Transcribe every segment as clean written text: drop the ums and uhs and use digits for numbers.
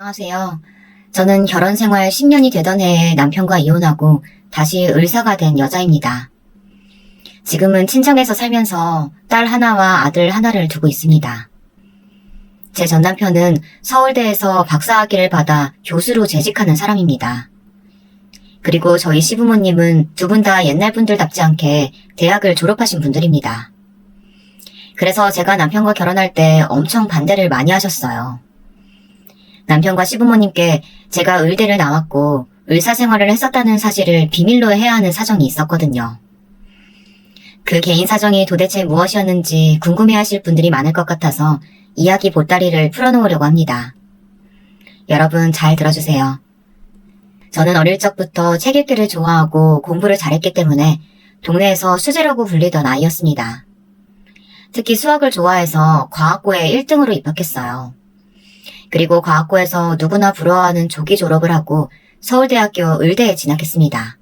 안녕하세요. 저는 결혼 생활 10년이 되던 해에 남편과 이혼하고 다시 의사가 된 여자입니다. 지금은 친정에서 살면서 딸 하나와 아들 하나를 두고 있습니다. 제 전 남편은 서울대에서 박사학위를 받아 교수로 재직하는 사람입니다. 그리고 저희 시부모님은 두 분 다 옛날 분들답지 않게 대학을 졸업하신 분들입니다. 그래서 제가 남편과 결혼할 때 엄청 반대를 많이 하셨어요. 남편과 시부모님께 제가 의대를 나왔고 의사 생활을 했었다는 사실을 비밀로 해야 하는 사정이 있었거든요. 그 개인 사정이 도대체 무엇이었는지 궁금해하실 분들이 많을 것 같아서 이야기 보따리를 풀어놓으려고 합니다. 여러분 잘 들어주세요. 저는 어릴 적부터 책 읽기를 좋아하고 공부를 잘했기 때문에 동네에서 수재라고 불리던 아이였습니다. 특히 수학을 좋아해서 과학고에 1등으로 입학했어요. 그리고 과학고에서 누구나 부러워하는 조기 졸업을 하고 서울대학교 의대에 진학했습니다.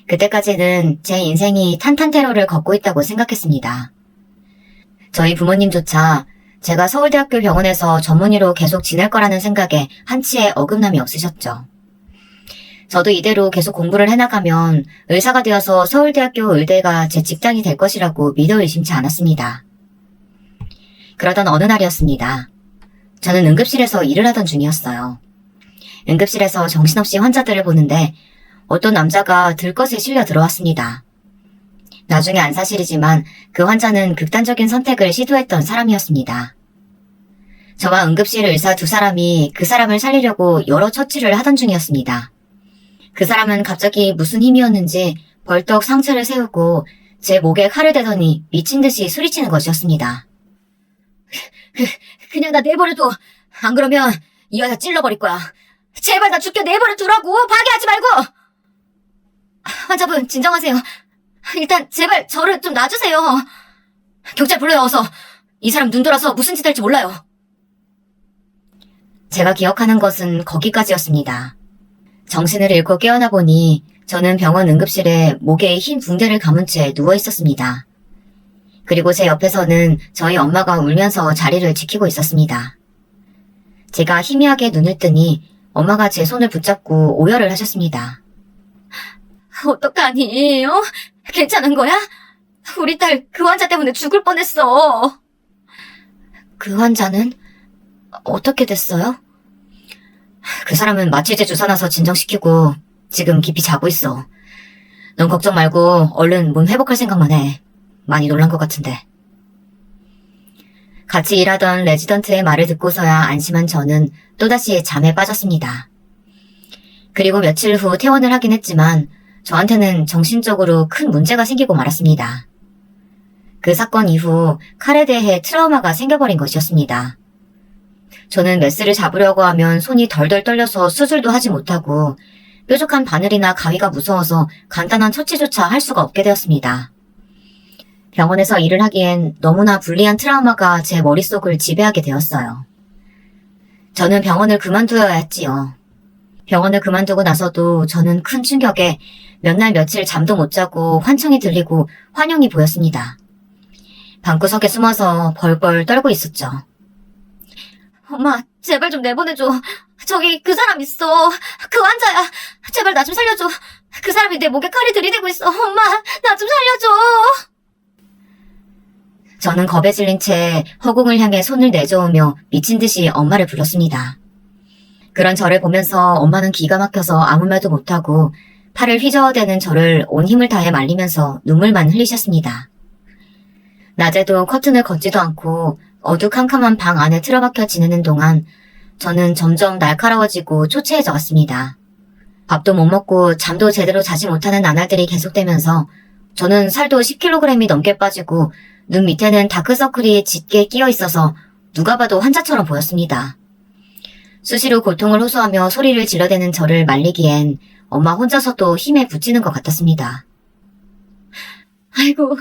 그때까지는 제 인생이 탄탄테러를 걷고 있다고 생각했습니다. 저희 부모님조차 제가 서울대학교 병원에서 전문의로 계속 지낼 거라는 생각에 한치의 어긋남이 없으셨죠. 저도 이대로 계속 공부를 해나가면 의사가 되어서 서울대학교 의대가 제 직장이 될 것이라고 믿어 의심치 않았습니다. 그러던 어느 날이었습니다. 저는 응급실에서 일을 하던 중이었어요. 응급실에서 정신없이 환자들을 보는데 어떤 남자가 들것에 실려 들어왔습니다. 나중에 안 사실이지만 그 환자는 극단적인 선택을 시도했던 사람이었습니다. 저와 응급실 의사 두 사람이 그 사람을 살리려고 여러 처치를 하던 중이었습니다. 그 사람은 갑자기 무슨 힘이었는지 벌떡 상체를 세우고 제 목에 칼을 대더니 미친 듯이 소리치는 것이었습니다. 그냥 나 내버려둬. 안 그러면 이 여자 찔러버릴 거야. 제발 나 죽게 내버려두라고. 파괴하지 말고. 환자분 진정하세요. 일단 제발 저를 좀 놔주세요. 경찰 불러요 어서. 이 사람 눈 돌아서 무슨 짓 할지 몰라요. 제가 기억하는 것은 거기까지였습니다. 정신을 잃고 깨어나 보니 저는 병원 응급실에 목에 흰 붕대를 감은 채 누워 있었습니다. 그리고 제 옆에서는 저희 엄마가 울면서 자리를 지키고 있었습니다. 제가 희미하게 눈을 뜨니 엄마가 제 손을 붙잡고 오열을 하셨습니다. 어떡하니? 괜찮은 거야? 우리 딸 그 환자 때문에 죽을 뻔했어. 그 환자는 어떻게 됐어요? 그 사람은 마취제 주사 놔서 진정시키고 지금 깊이 자고 있어. 넌 걱정 말고 얼른 몸 회복할 생각만 해. 많이 놀란 것 같은데. 같이 일하던 레지던트의 말을 듣고서야 안심한 저는 또다시 잠에 빠졌습니다. 그리고 며칠 후 퇴원을 하긴 했지만 저한테는 정신적으로 큰 문제가 생기고 말았습니다. 그 사건 이후 칼에 대해 트라우마가 생겨버린 것이었습니다. 저는 메스를 잡으려고 하면 손이 덜덜 떨려서 수술도 하지 못하고 뾰족한 바늘이나 가위가 무서워서 간단한 처치조차 할 수가 없게 되었습니다. 병원에서 일을 하기엔 너무나 불리한 트라우마가 제 머릿속을 지배하게 되었어요. 저는 병원을 그만두어야 했지요. 병원을 그만두고 나서도 저는 큰 충격에 몇 날 며칠 잠도 못 자고 환청이 들리고 환영이 보였습니다. 방구석에 숨어서 벌벌 떨고 있었죠. 엄마, 제발 좀 내보내줘. 저기 그 사람 있어. 그 환자야. 제발 나 좀 살려줘. 그 사람이 내 목에 칼이 들이대고 있어. 엄마, 나 좀 살려줘. 저는 겁에 질린 채 허공을 향해 손을 내저으며 미친 듯이 엄마를 불렀습니다. 그런 저를 보면서 엄마는 기가 막혀서 아무 말도 못하고 팔을 휘저어대는 저를 온 힘을 다해 말리면서 눈물만 흘리셨습니다. 낮에도 커튼을 걷지도 않고 어두캄캄한 방 안에 틀어박혀 지내는 동안 저는 점점 날카로워지고 초췌해져 갔습니다. 밥도 못 먹고 잠도 제대로 자지 못하는 나날들이 계속되면서 저는 살도 10kg이 넘게 빠지고 눈 밑에는 다크서클이 짙게 끼어 있어서 누가 봐도 환자처럼 보였습니다. 수시로 고통을 호소하며 소리를 질러대는 저를 말리기엔 엄마 혼자서도 힘에 부치는 것 같았습니다. 아이고,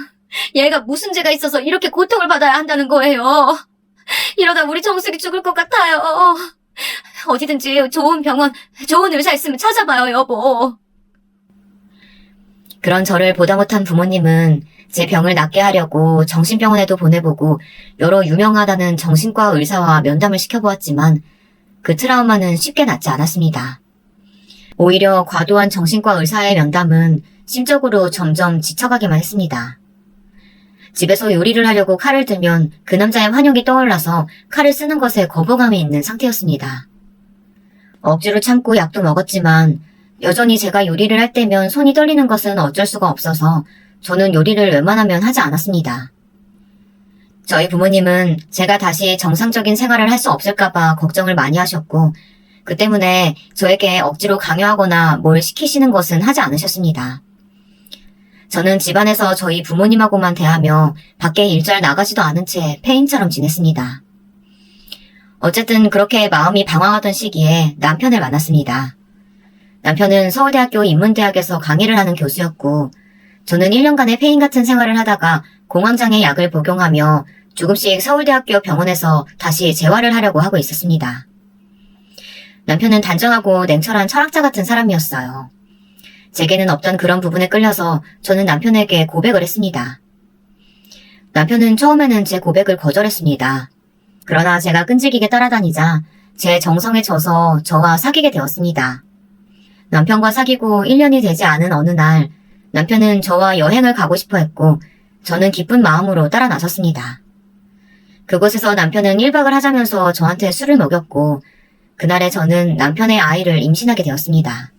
얘가 무슨 죄가 있어서 이렇게 고통을 받아야 한다는 거예요. 이러다 우리 정숙이 죽을 것 같아요. 어디든지 좋은 병원, 좋은 의사 있으면 찾아봐요, 여보. 그런 저를 보다 못한 부모님은 제 병을 낫게 하려고 정신병원에도 보내보고 여러 유명하다는 정신과 의사와 면담을 시켜보았지만 그 트라우마는 쉽게 낫지 않았습니다. 오히려 과도한 정신과 의사의 면담은 심적으로 점점 지쳐가기만 했습니다. 집에서 요리를 하려고 칼을 들면 그 남자의 환영이 떠올라서 칼을 쓰는 것에 거부감이 있는 상태였습니다. 억지로 참고 약도 먹었지만 여전히 제가 요리를 할 때면 손이 떨리는 것은 어쩔 수가 없어서 저는 요리를 웬만하면 하지 않았습니다. 저희 부모님은 제가 다시 정상적인 생활을 할 수 없을까봐 걱정을 많이 하셨고 그 때문에 저에게 억지로 강요하거나 뭘 시키시는 것은 하지 않으셨습니다. 저는 집안에서 저희 부모님하고만 대하며 밖에 일잘 나가지도 않은 채 폐인처럼 지냈습니다. 어쨌든 그렇게 마음이 방황하던 시기에 남편을 만났습니다. 남편은 서울대학교 인문대학에서 강의를 하는 교수였고 저는 1년간의 폐인 같은 생활을 하다가 공황장애 약을 복용하며 조금씩 서울대학교 병원에서 다시 재활을 하려고 하고 있었습니다. 남편은 단정하고 냉철한 철학자 같은 사람이었어요. 제게는 없던 그런 부분에 끌려서 저는 남편에게 고백을 했습니다. 남편은 처음에는 제 고백을 거절했습니다. 그러나 제가 끈질기게 따라다니자 제 정성에 져서 저와 사귀게 되었습니다. 남편과 사귀고 1년이 되지 않은 어느 날 남편은 저와 여행을 가고 싶어 했고 저는 기쁜 마음으로 따라 나섰습니다. 그곳에서 남편은 1박을 하자면서 저한테 술을 먹였고 그날에 저는 남편의 아이를 임신하게 되었습니다.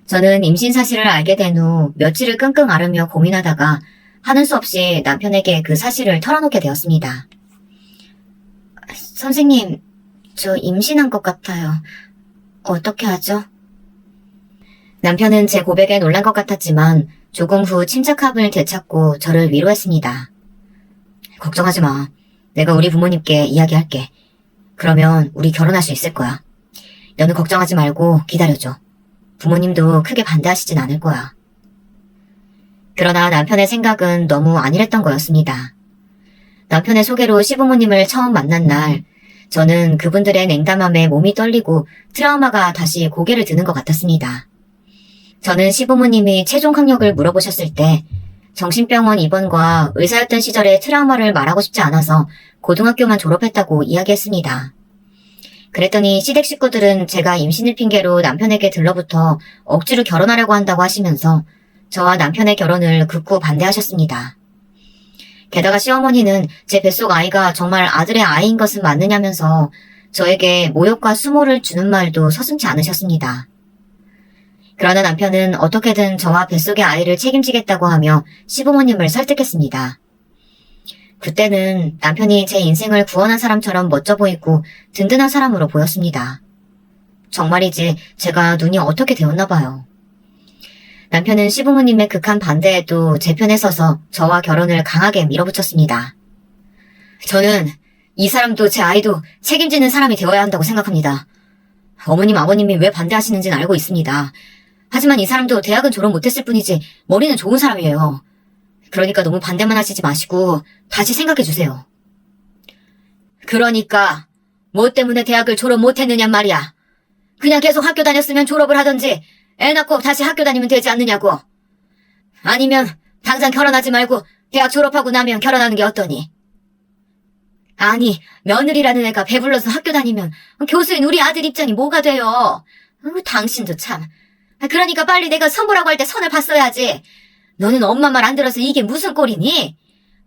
저는 임신 사실을 알게 된 후 며칠을 끙끙 앓으며 고민하다가 하는 수 없이 남편에게 그 사실을 털어놓게 되었습니다. 선생님, 저 임신한 것 같아요. 어떻게 하죠? 남편은 제 고백에 놀란 것 같았지만 조금 후 침착함을 되찾고 저를 위로했습니다. 걱정하지 마. 내가 우리 부모님께 이야기할게. 그러면 우리 결혼할 수 있을 거야. 너는 걱정하지 말고 기다려줘. 부모님도 크게 반대하시진 않을 거야. 그러나 남편의 생각은 너무 안일했던 거였습니다. 남편의 소개로 시부모님을 처음 만난 날, 저는 그분들의 냉담함에 몸이 떨리고 트라우마가 다시 고개를 드는 것 같았습니다. 저는 시부모님이 최종 학력을 물어보셨을 때 정신병원 입원과 의사였던 시절의 트라우마를 말하고 싶지 않아서 고등학교만 졸업했다고 이야기했습니다. 그랬더니 시댁 식구들은 제가 임신을 핑계로 남편에게 들러붙어 억지로 결혼하려고 한다고 하시면서 저와 남편의 결혼을 극구 반대하셨습니다. 게다가 시어머니는 제 뱃속 아이가 정말 아들의 아이인 것은 맞느냐면서 저에게 모욕과 수모를 주는 말도 서슴지 않으셨습니다. 그러나 남편은 어떻게든 저와 뱃속의 아이를 책임지겠다고 하며 시부모님을 설득했습니다. 그때는 남편이 제 인생을 구원한 사람처럼 멋져 보이고 든든한 사람으로 보였습니다. 정말이지 제가 눈이 어떻게 되었나 봐요. 남편은 시부모님의 극한 반대에도 제 편에 서서 저와 결혼을 강하게 밀어붙였습니다. 저는 이 사람도 제 아이도 책임지는 사람이 되어야 한다고 생각합니다. 어머님, 아버님이 왜 반대하시는지는 알고 있습니다. 하지만 이 사람도 대학은 졸업 못했을 뿐이지 머리는 좋은 사람이에요. 그러니까 너무 반대만 하시지 마시고 다시 생각해주세요. 그러니까 뭐 때문에 대학을 졸업 못했느냔 말이야. 그냥 계속 학교 다녔으면 졸업을 하던지 애 낳고 다시 학교 다니면 되지 않느냐고. 아니면 당장 결혼하지 말고 대학 졸업하고 나면 결혼하는 게 어떠니? 아니, 며느리라는 애가 배불러서 학교 다니면 교수인 우리 아들 입장이 뭐가 돼요? 당신도 참. 그러니까 빨리 내가 선보라고 할 때 선을 봤어야지. 너는 엄마 말 안 들어서 이게 무슨 꼴이니?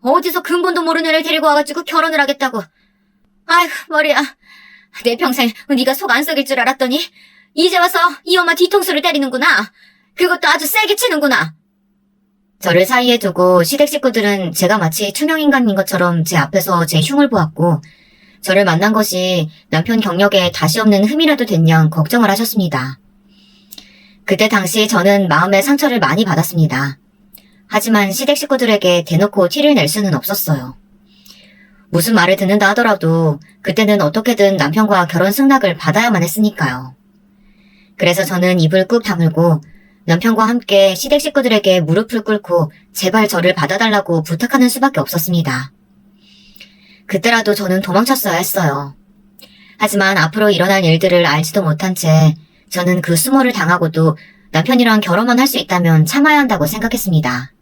어디서 근본도 모르는 애를 데리고 와가지고 결혼을 하겠다고. 아휴, 머리야. 내 평생 네가 속 안 썩일 줄 알았더니 이제 와서 이 엄마 뒤통수를 때리는구나. 그것도 아주 세게 치는구나. 저를 사이에 두고 시댁 식구들은 제가 마치 투명인간인 것처럼 제 앞에서 제 흉을 보았고 저를 만난 것이 남편 경력에 다시 없는 흠이라도 됐냐 걱정을 하셨습니다. 그때 당시 저는 마음의 상처를 많이 받았습니다. 하지만 시댁 식구들에게 대놓고 티를 낼 수는 없었어요. 무슨 말을 듣는다 하더라도 그때는 어떻게든 남편과 결혼 승낙을 받아야만 했으니까요. 그래서 저는 입을 꾹 다물고 남편과 함께 시댁 식구들에게 무릎을 꿇고 제발 저를 받아달라고 부탁하는 수밖에 없었습니다. 그때라도 저는 도망쳤어야 했어요. 하지만 앞으로 일어날 일들을 알지도 못한 채 저는 그 수모를 당하고도 남편이랑 결혼만 할 수 있다면 참아야 한다고 생각했습니다.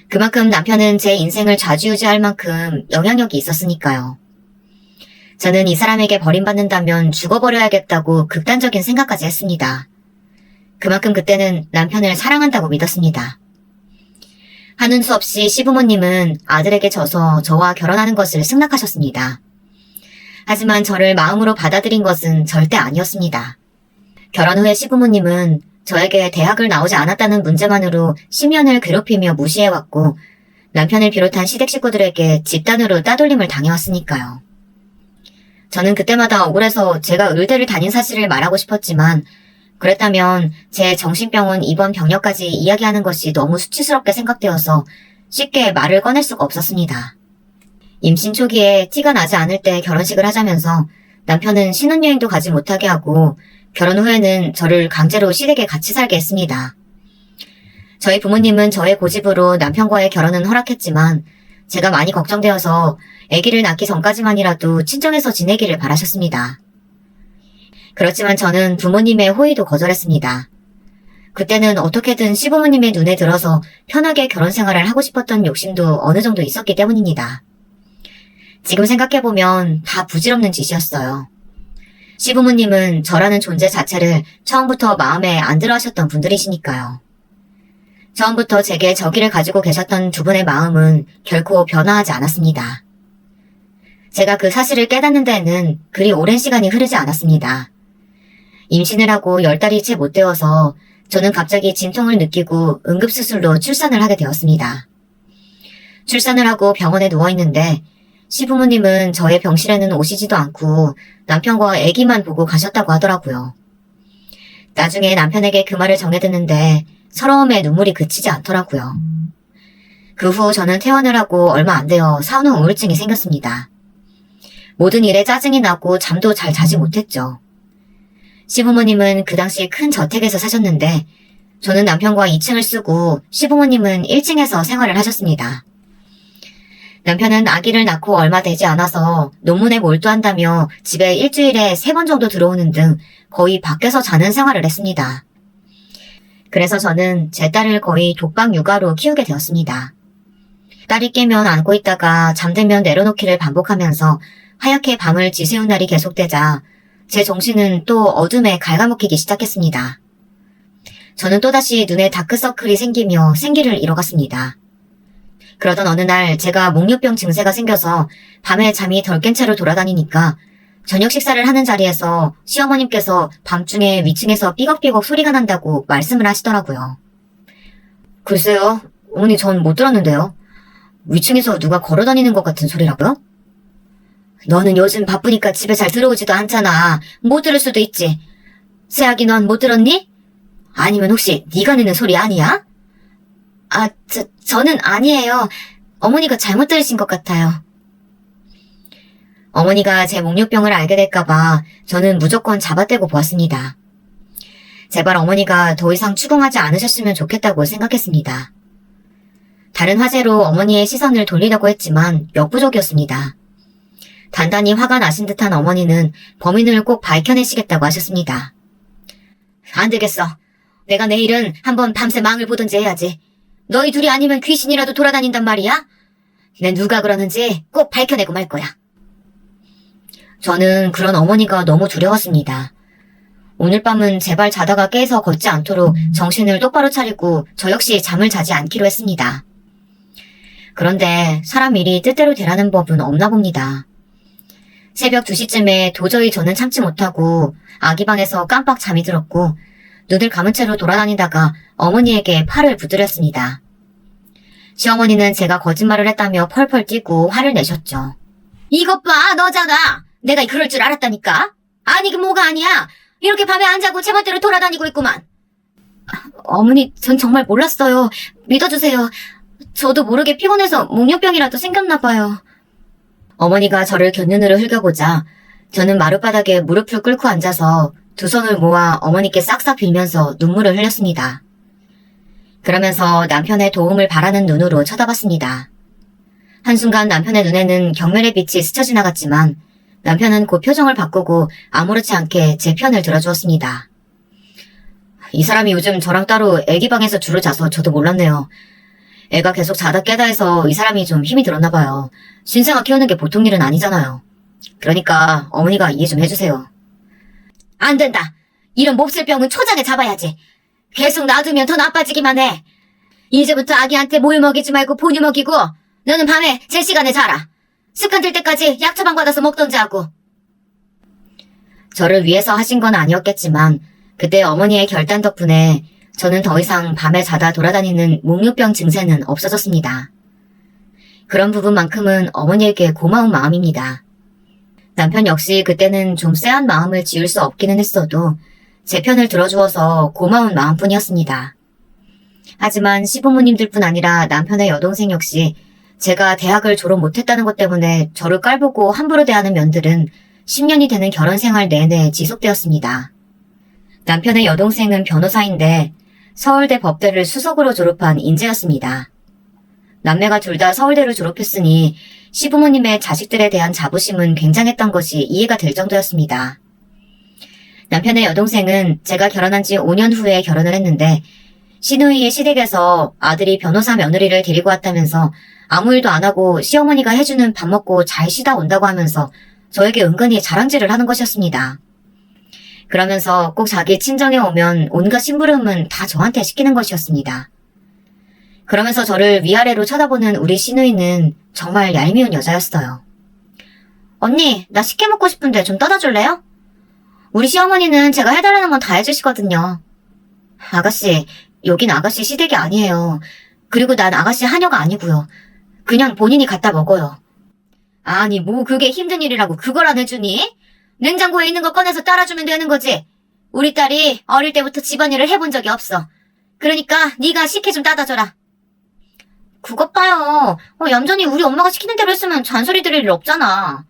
그만큼 남편은 제 인생을 좌지우지할 만큼 영향력이 있었으니까요. 저는 이 사람에게 버림받는다면 죽어버려야겠다고 극단적인 생각까지 했습니다. 그만큼 그때는 남편을 사랑한다고 믿었습니다. 하는 수 없이 시부모님은 아들에게 져서 저와 결혼하는 것을 승낙하셨습니다. 하지만 저를 마음으로 받아들인 것은 절대 아니었습니다. 결혼 후에 시부모님은 저에게 대학을 나오지 않았다는 문제만으로 10년을 괴롭히며 무시해왔고 남편을 비롯한 시댁 식구들에게 집단으로 따돌림을 당해왔으니까요. 저는 그때마다 억울해서 제가 의대를 다닌 사실을 말하고 싶었지만 그랬다면 제 정신병원 입원 병력까지 이야기하는 것이 너무 수치스럽게 생각되어서 쉽게 말을 꺼낼 수가 없었습니다. 임신 초기에 티가 나지 않을 때 결혼식을 하자면서 남편은 신혼여행도 가지 못하게 하고 결혼 후에는 저를 강제로 시댁에 같이 살게 했습니다. 저희 부모님은 저의 고집으로 남편과의 결혼은 허락했지만 제가 많이 걱정되어서 아기를 낳기 전까지만이라도 친정에서 지내기를 바라셨습니다. 그렇지만 저는 부모님의 호의도 거절했습니다. 그때는 어떻게든 시부모님의 눈에 들어서 편하게 결혼 생활을 하고 싶었던 욕심도 어느 정도 있었기 때문입니다. 지금 생각해보면 다 부질없는 짓이었어요. 시부모님은 저라는 존재 자체를 처음부터 마음에 안 들어 하셨던 분들이시니까요. 처음부터 제게 저기를 가지고 계셨던 두 분의 마음은 결코 변화하지 않았습니다. 제가 그 사실을 깨닫는 데에는 그리 오랜 시간이 흐르지 않았습니다. 임신을 하고 10달이 채 못 되어서 저는 갑자기 진통을 느끼고 응급수술로 출산을 하게 되었습니다. 출산을 하고 병원에 누워있는데 시부모님은 저의 병실에는 오시지도 않고 남편과 아기만 보고 가셨다고 하더라고요. 나중에 남편에게 그 말을 전해 듣는데 서러움에 눈물이 그치지 않더라고요. 그 후 저는 퇴원을 하고 얼마 안 되어 산후 우울증이 생겼습니다. 모든 일에 짜증이 나고 잠도 잘 자지 못했죠. 시부모님은 그 당시 큰 저택에서 사셨는데 저는 남편과 2층을 쓰고 시부모님은 1층에서 생활을 하셨습니다. 남편은 아기를 낳고 얼마 되지 않아서 논문에 몰두한다며 집에 일주일에 3번 정도 들어오는 등 거의 밖에서 자는 생활을 했습니다. 그래서 저는 제 딸을 거의 독방 육아로 키우게 되었습니다. 딸이 깨면 안고 있다가 잠들면 내려놓기를 반복하면서 하얗게 밤을 지새운 날이 계속되자 제 정신은 또 어둠에 갉아먹히기 시작했습니다. 저는 또다시 눈에 다크서클이 생기며 생기를 잃어갔습니다. 그러던 어느 날 제가 목류병 증세가 생겨서 밤에 잠이 덜 깬 채로 돌아다니니까 저녁 식사를 하는 자리에서 시어머님께서 밤중에 위층에서 삐걱삐걱 소리가 난다고 말씀을 하시더라고요. 글쎄요, 어머니 전 못 들었는데요. 위층에서 누가 걸어다니는 것 같은 소리라고요? 너는 요즘 바쁘니까 집에 잘 들어오지도 않잖아. 못 들을 수도 있지. 새아기 넌 못 들었니? 아니면 혹시 네가 내는 소리 아니야? 아, 저는 아니에요. 어머니가 잘못 들으신 것 같아요. 어머니가 제 목류병을 알게 될까봐 저는 무조건 잡아떼고 보았습니다. 제발 어머니가 더 이상 추궁하지 않으셨으면 좋겠다고 생각했습니다. 다른 화제로 어머니의 시선을 돌리려고 했지만 역부족이었습니다. 단단히 화가 나신 듯한 어머니는 범인을 꼭 밝혀내시겠다고 하셨습니다. 안 되겠어. 내가 내일은 한번 밤새 망을 보든지 해야지. 너희 둘이 아니면 귀신이라도 돌아다닌단 말이야? 내 누가 그러는지 꼭 밝혀내고 말 거야. 저는 그런 어머니가 너무 두려웠습니다. 오늘 밤은 제발 자다가 깨서 걷지 않도록 정신을 똑바로 차리고 저 역시 잠을 자지 않기로 했습니다. 그런데 사람 일이 뜻대로 되라는 법은 없나 봅니다. 새벽 2시쯤에 도저히 저는 참지 못하고 아기 방에서 깜빡 잠이 들었고 눈을 감은 채로 돌아다니다가 어머니에게 팔을 부드렸습니다. 시어머니는 제가 거짓말을 했다며 펄펄 뛰고 화를 내셨죠. 이것 봐, 너잖아. 내가 그럴 줄 알았다니까. 아니 그 뭐가 아니야. 이렇게 밤에 안 자고 제멋대로 돌아다니고 있구만. 어머니, 전 정말 몰랐어요. 믿어주세요. 저도 모르게 피곤해서 목류병이라도 생겼나 봐요. 어머니가 저를 곁눈으로 흘겨보자 저는 마룻바닥에 무릎을 꿇고 앉아서 두 손을 모아 어머니께 싹싹 빌면서 눈물을 흘렸습니다. 그러면서 남편의 도움을 바라는 눈으로 쳐다봤습니다. 한순간 남편의 눈에는 경멸의 빛이 스쳐 지나갔지만 남편은 곧 표정을 바꾸고 아무렇지 않게 제 편을 들어주었습니다. 이 사람이 요즘 저랑 따로 애기 방에서 주로 자서 저도 몰랐네요. 애가 계속 자다 깨다 해서 이 사람이 좀 힘이 들었나 봐요. 신생아 키우는 게 보통 일은 아니잖아요. 그러니까 어머니가 이해 좀 해주세요. 안 된다. 이런 몹쓸 병은 초장에 잡아야지. 계속 놔두면 더 나빠지기만 해. 이제부터 아기한테 뭘 먹이지 말고 본이 먹이고 너는 밤에 제 시간에 자라. 습관 들 때까지 약 처방 받아서 먹던지 하고. 저를 위해서 하신 건 아니었겠지만 그때 어머니의 결단 덕분에 저는 더 이상 밤에 자다 돌아다니는 목류병 증세는 없어졌습니다. 그런 부분만큼은 어머니에게 고마운 마음입니다. 남편 역시 그때는 좀 쎄한 마음을 지울 수 없기는 했어도 제 편을 들어주어서 고마운 마음뿐이었습니다. 하지만 시부모님들뿐 아니라 남편의 여동생 역시 제가 대학을 졸업 못했다는 것 때문에 저를 깔보고 함부로 대하는 면들은 10년이 되는 결혼 생활 내내 지속되었습니다. 남편의 여동생은 변호사인데 서울대 법대를 수석으로 졸업한 인재였습니다. 남매가 둘 다 서울대를 졸업했으니 시부모님의 자식들에 대한 자부심은 굉장했던 것이 이해가 될 정도였습니다. 남편의 여동생은 제가 결혼한 지 5년 후에 결혼을 했는데 시누이의 시댁에서 아들이 변호사 며느리를 데리고 왔다면서 아무 일도 안 하고 시어머니가 해주는 밥 먹고 잘 쉬다 온다고 하면서 저에게 은근히 자랑질을 하는 것이었습니다. 그러면서 꼭 자기 친정에 오면 온갖 심부름은 다 저한테 시키는 것이었습니다. 그러면서 저를 위아래로 쳐다보는 우리 시누이는 정말 얄미운 여자였어요. 언니, 나 식혜 먹고 싶은데 좀 떠다 줄래요? 우리 시어머니는 제가 해달라는 건 다 해주시거든요. 아가씨, 여긴 아가씨 시댁이 아니에요. 그리고 난 아가씨 하녀가 아니고요. 그냥 본인이 갖다 먹어요. 아니, 뭐 그게 힘든 일이라고 그걸 안 해주니? 냉장고에 있는 거 꺼내서 따라주면 되는 거지. 우리 딸이 어릴 때부터 집안일을 해본 적이 없어. 그러니까 네가 식혜 좀 따다 줘라. 그것 봐요. 얌전히 우리 엄마가 시키는 대로 했으면 잔소리 들을 일 없잖아.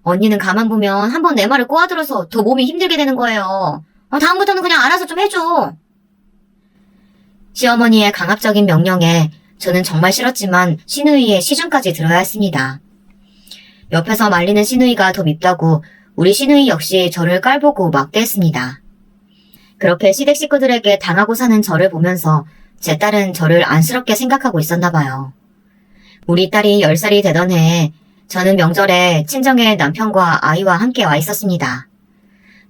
언니는 가만 보면 한 번 내 말을 꼬아들어서 더 몸이 힘들게 되는 거예요. 다음부터는 그냥 알아서 좀 해줘. 시어머니의 강압적인 명령에 저는 정말 싫었지만 시누이의 시중까지 들어야 했습니다. 옆에서 말리는 시누이가 더 밉다고 우리 시누이 역시 저를 깔보고 막대했습니다. 그렇게 시댁 식구들에게 당하고 사는 저를 보면서 제 딸은 저를 안쓰럽게 생각하고 있었나 봐요. 우리 딸이 10살이 되던 해에 저는 명절에 친정에 남편과 아이와 함께 와 있었습니다.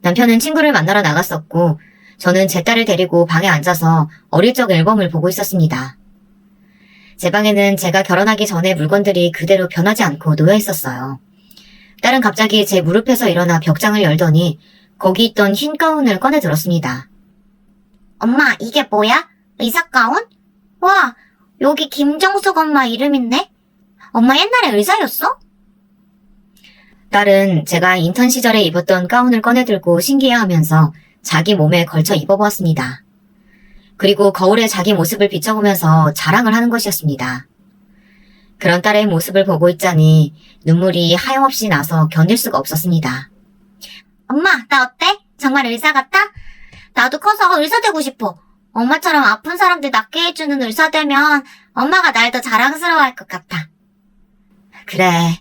남편은 친구를 만나러 나갔었고 저는 제 딸을 데리고 방에 앉아서 어릴 적 앨범을 보고 있었습니다. 제 방에는 제가 결혼하기 전에 물건들이 그대로 변하지 않고 놓여 있었어요. 딸은 갑자기 제 무릎에서 일어나 벽장을 열더니 거기 있던 흰 가운을 꺼내 들었습니다. 엄마, 이게 뭐야? 의사 가운? 와, 여기 김정숙 엄마 이름 있네? 엄마 옛날에 의사였어? 딸은 제가 인턴 시절에 입었던 가운을 꺼내 들고 신기해하면서 자기 몸에 걸쳐 입어보았습니다. 그리고 거울에 자기 모습을 비춰보면서 자랑을 하는 것이었습니다. 그런 딸의 모습을 보고 있자니 눈물이 하염없이 나서 견딜 수가 없었습니다. 엄마, 나 어때? 정말 의사 같아? 나도 커서 의사 되고 싶어. 엄마처럼 아픈 사람들 낫게 해주는 의사 되면 엄마가 날 더 자랑스러워할 것 같아. 그래,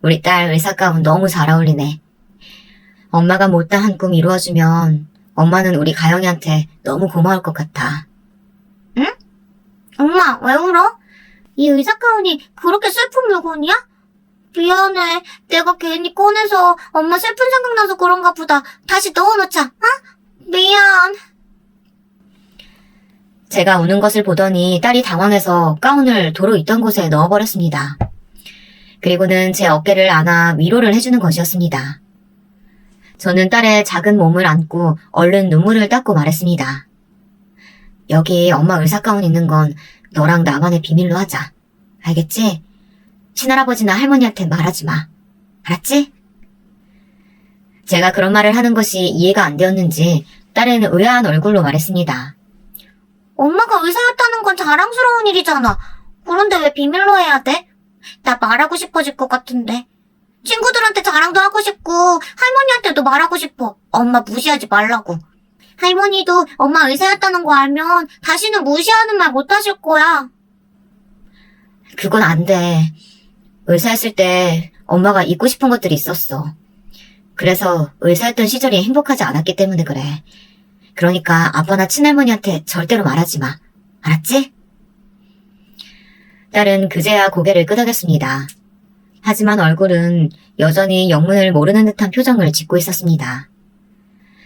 우리 딸 의사 가운 너무 잘 어울리네. 엄마가 못다한 꿈 이루어주면 엄마는 우리 가영이한테 너무 고마울 것 같아. 응? 엄마, 왜 울어? 이 의사 가운이 그렇게 슬픈 물건이야? 미안해. 내가 괜히 꺼내서 엄마 슬픈 생각나서 그런가 보다. 다시 넣어놓자, 미안. 제가 우는 것을 보더니 딸이 당황해서 가운을 도로 있던 곳에 넣어버렸습니다. 그리고는 제 어깨를 안아 위로를 해주는 것이었습니다. 저는 딸의 작은 몸을 안고 얼른 눈물을 닦고 말했습니다. 여기 엄마 의사 가운 있는 건 너랑 나만의 비밀로 하자. 알겠지? 친할아버지나 할머니한테 말하지 마. 알았지? 제가 그런 말을 하는 것이 이해가 안 되었는지 딸은 의아한 얼굴로 말했습니다. 엄마가 의사였다는 건 자랑스러운 일이잖아. 그런데 왜 비밀로 해야 돼? 나 말하고 싶어질 것 같은데. 친구들한테 자랑도 하고 싶고 할머니한테도 말하고 싶어. 엄마 무시하지 말라고. 할머니도 엄마 의사였다는 거 알면 다시는 무시하는 말 못하실 거야. 그건 안 돼. 의사였을 때 엄마가 잊고 싶은 것들이 있었어. 그래서 의사였던 시절이 행복하지 않았기 때문에 그래. 그러니까 아빠나 친할머니한테 절대로 말하지 마. 알았지? 딸은 그제야 고개를 끄덕였습니다. 하지만 얼굴은 여전히 영문을 모르는 듯한 표정을 짓고 있었습니다.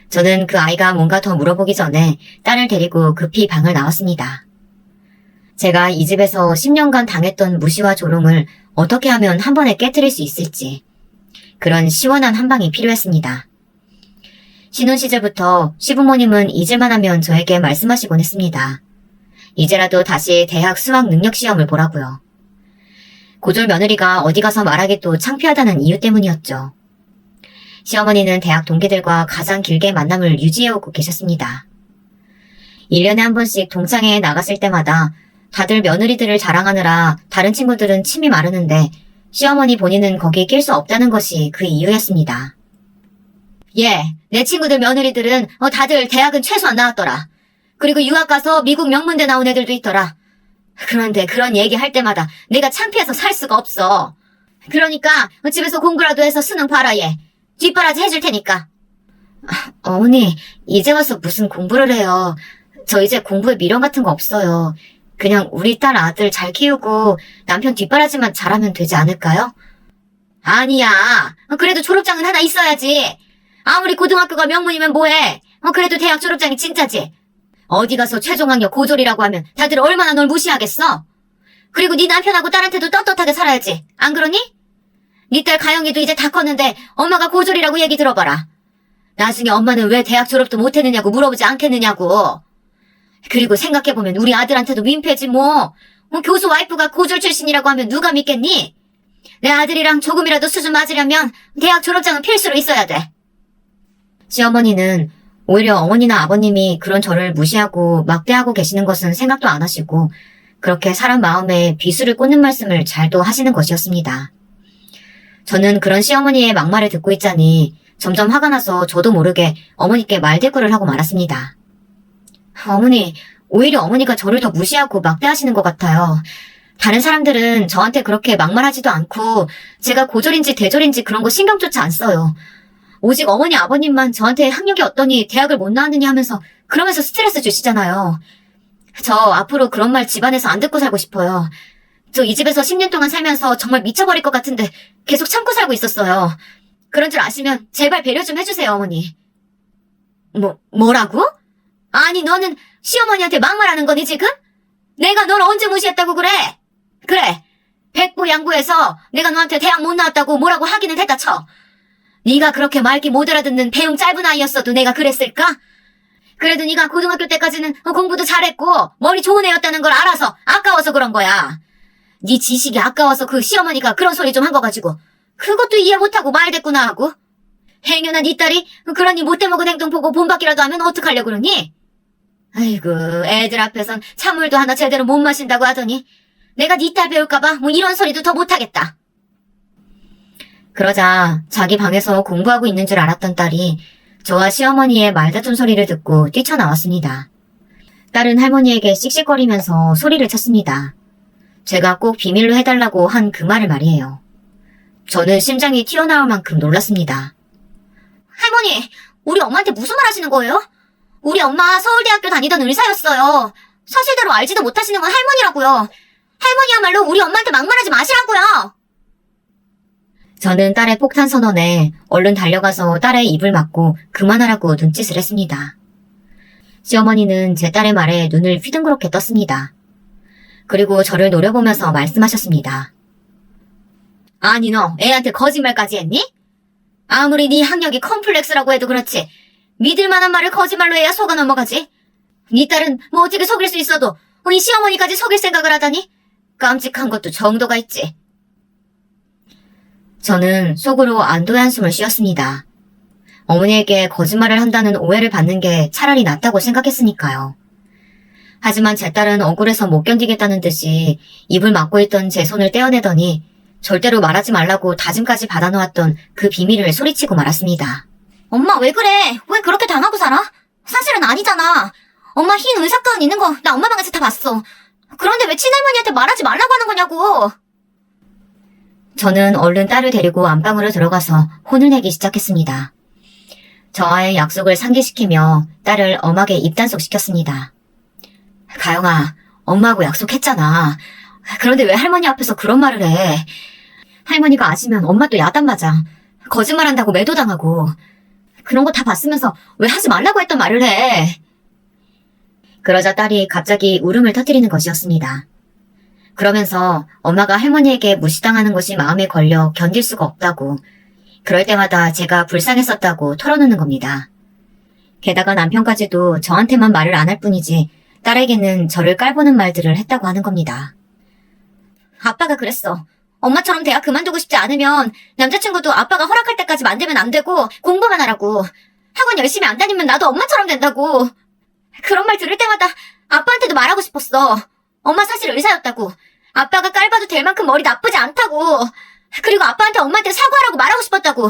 저는 그 아이가 뭔가 더 물어보기 전에 딸을 데리고 급히 방을 나왔습니다. 제가 이 집에서 10년간 당했던 무시와 조롱을 어떻게 하면 한 번에 깨트릴 수 있을지, 그런 시원한 한 방이 필요했습니다. 신혼 시절부터 시부모님은 잊을만 하면 저에게 말씀하시곤 했습니다. 이제라도 다시 대학 수학 능력 시험을 보라고요. 고졸 며느리가 어디 가서 말하기도 창피하다는 이유 때문이었죠. 시어머니는 대학 동기들과 가장 길게 만남을 유지해오고 계셨습니다. 1년에 한 번씩 동창회에 나갔을 때마다 다들 며느리들을 자랑하느라 다른 친구들은 침이 마르는데 시어머니 본인은 거기에 낄 수 없다는 것이 그 이유였습니다. 예, 내 친구들 며느리들은 다들 대학은 최소한 나왔더라. 그리고 유학 가서 미국 명문대 나온 애들도 있더라. 그런데 그런 얘기 할 때마다 내가 창피해서 살 수가 없어. 그러니까 집에서 공부라도 해서 수능 봐라 얘. 뒷바라지 해줄 테니까. 어머니, 이제 와서 무슨 공부를 해요. 저 이제 공부에 미련 같은 거 없어요. 그냥 우리 딸 아들 잘 키우고 남편 뒷바라지만 잘하면 되지 않을까요? 아니야. 그래도 졸업장은 하나 있어야지. 아무리 고등학교가 명문이면 뭐해. 그래도 대학 졸업장이 진짜지. 어디 가서 최종학력 고졸이라고 하면 다들 얼마나 널 무시하겠어? 그리고 네 남편하고 딸한테도 떳떳하게 살아야지. 안 그러니? 네 딸 가영이도 이제 다 컸는데 엄마가 고졸이라고 얘기 들어봐라. 나중에 엄마는 왜 대학 졸업도 못했느냐고 물어보지 않겠느냐고. 그리고 생각해보면 우리 아들한테도 민폐지 뭐. 교수 와이프가 고졸 출신이라고 하면 누가 믿겠니? 내 아들이랑 조금이라도 수준 맞으려면 대학 졸업장은 필수로 있어야 돼. 시어머니는 오히려 어머니나 아버님이 그런 저를 무시하고 막대하고 계시는 것은 생각도 안 하시고 그렇게 사람 마음에 비수를 꽂는 말씀을 잘도 하시는 것이었습니다. 저는 그런 시어머니의 막말을 듣고 있자니 점점 화가 나서 저도 모르게 어머니께 말대꾸를 하고 말았습니다. 어머니, 오히려 어머니가 저를 더 무시하고 막대하시는 것 같아요. 다른 사람들은 저한테 그렇게 막말하지도 않고 제가 고졸인지 대졸인지 그런 거 신경조차 안 써요. 오직 어머니 아버님만 저한테 학력이 어떠니 대학을 못 나왔느냐 하면서 그러면서 스트레스 주시잖아요. 저 앞으로 그런 말 집안에서 안 듣고 살고 싶어요. 저 이 집에서 10년 동안 살면서 정말 미쳐버릴 것 같은데 계속 참고 살고 있었어요. 그런 줄 아시면 제발 배려 좀 해주세요, 어머니. 뭐라고? 아니, 너는 시어머니한테 막말하는 거니, 지금? 내가 널 언제 무시했다고 그래? 그래, 백보양보해서 내가 너한테 대학 못 나왔다고 뭐라고 하기는 했다 쳐. 네가 그렇게 말귀 못 알아듣는 배움 짧은 아이였어도 내가 그랬을까? 그래도 네가 고등학교 때까지는 공부도 잘했고 머리 좋은 애였다는 걸 알아서 아까워서 그런 거야. 네 지식이 아까워서 그 시어머니가 그런 소리 좀 한 거 가지고 그것도 이해 못하고 말대꾸나 하고. 행여나 네 딸이 그러니 못돼먹은 행동 보고 본받기라도 하면 어떡하려고 그러니? 아이고, 애들 앞에선 찬물도 하나 제대로 못 마신다고 하더니 내가 네 딸 배울까봐 이런 소리도 더 못하겠다. 그러자 자기 방에서 공부하고 있는 줄 알았던 딸이 저와 시어머니의 말다툼 소리를 듣고 뛰쳐나왔습니다. 딸은 할머니에게 씩씩거리면서 소리를 쳤습니다. 제가 꼭 비밀로 해달라고 한 그 말을 말이에요. 저는 심장이 튀어나올 만큼 놀랐습니다. 할머니, 우리 엄마한테 무슨 말 하시는 거예요? 우리 엄마 서울대학교 다니던 의사였어요. 사실대로 알지도 못하시는 건 할머니라고요. 할머니야말로 우리 엄마한테 막말하지 마시라고요. 저는 딸의 폭탄 선언에 얼른 달려가서 딸의 입을 막고 그만하라고 눈짓을 했습니다. 시어머니는 제 딸의 말에 눈을 휘둥그렇게 떴습니다. 그리고 저를 노려보면서 말씀하셨습니다. 아니, 너 애한테 거짓말까지 했니? 아무리 네 학력이 컴플렉스라고 해도 그렇지 믿을 만한 말을 거짓말로 해야 속아 넘어가지. 네 딸은 뭐 어떻게 속일 수 있어도 이 시어머니까지 속일 생각을 하다니 깜찍한 것도 정도가 있지. 저는 속으로 안도의 한숨을 쉬었습니다. 어머니에게 거짓말을 한다는 오해를 받는 게 차라리 낫다고 생각했으니까요. 하지만 제 딸은 억울해서 못 견디겠다는 듯이 입을 막고 있던 제 손을 떼어내더니 절대로 말하지 말라고 다짐까지 받아놓았던 그 비밀을 소리치고 말았습니다. 엄마 왜 그래? 왜 그렇게 당하고 살아? 사실은 아니잖아. 엄마 흰 의사가운 있는 거 나 엄마 방에서 다 봤어. 그런데 왜 친할머니한테 말하지 말라고 하는 거냐고. 저는 얼른 딸을 데리고 안방으로 들어가서 혼을 내기 시작했습니다. 저와의 약속을 상기시키며 딸을 엄하게 입단속시켰습니다. 가영아, 엄마하고 약속했잖아. 그런데 왜 할머니 앞에서 그런 말을 해? 할머니가 아시면 엄마 또 야단 맞아. 거짓말한다고 매도당하고. 그런 거 다 봤으면서 왜 하지 말라고 했던 말을 해. 그러자 딸이 갑자기 울음을 터뜨리는 것이었습니다. 그러면서 엄마가 할머니에게 무시당하는 것이 마음에 걸려 견딜 수가 없다고, 그럴 때마다 제가 불쌍했었다고 털어놓는 겁니다. 게다가 남편까지도 저한테만 말을 안 할 뿐이지 딸에게는 저를 깔보는 말들을 했다고 하는 겁니다. 아빠가 그랬어. 엄마처럼 대학 그만두고 싶지 않으면 남자친구도 아빠가 허락할 때까지 만들면 안 되고 공부만 하라고. 학원 열심히 안 다니면 나도 엄마처럼 된다고. 그런 말 들을 때마다 아빠한테도 말하고 싶었어. 엄마 사실 의사였다고. 아빠가 깔봐도 될 만큼 머리 나쁘지 않다고. 그리고 아빠한테 엄마한테 사과하라고 말하고 싶었다고.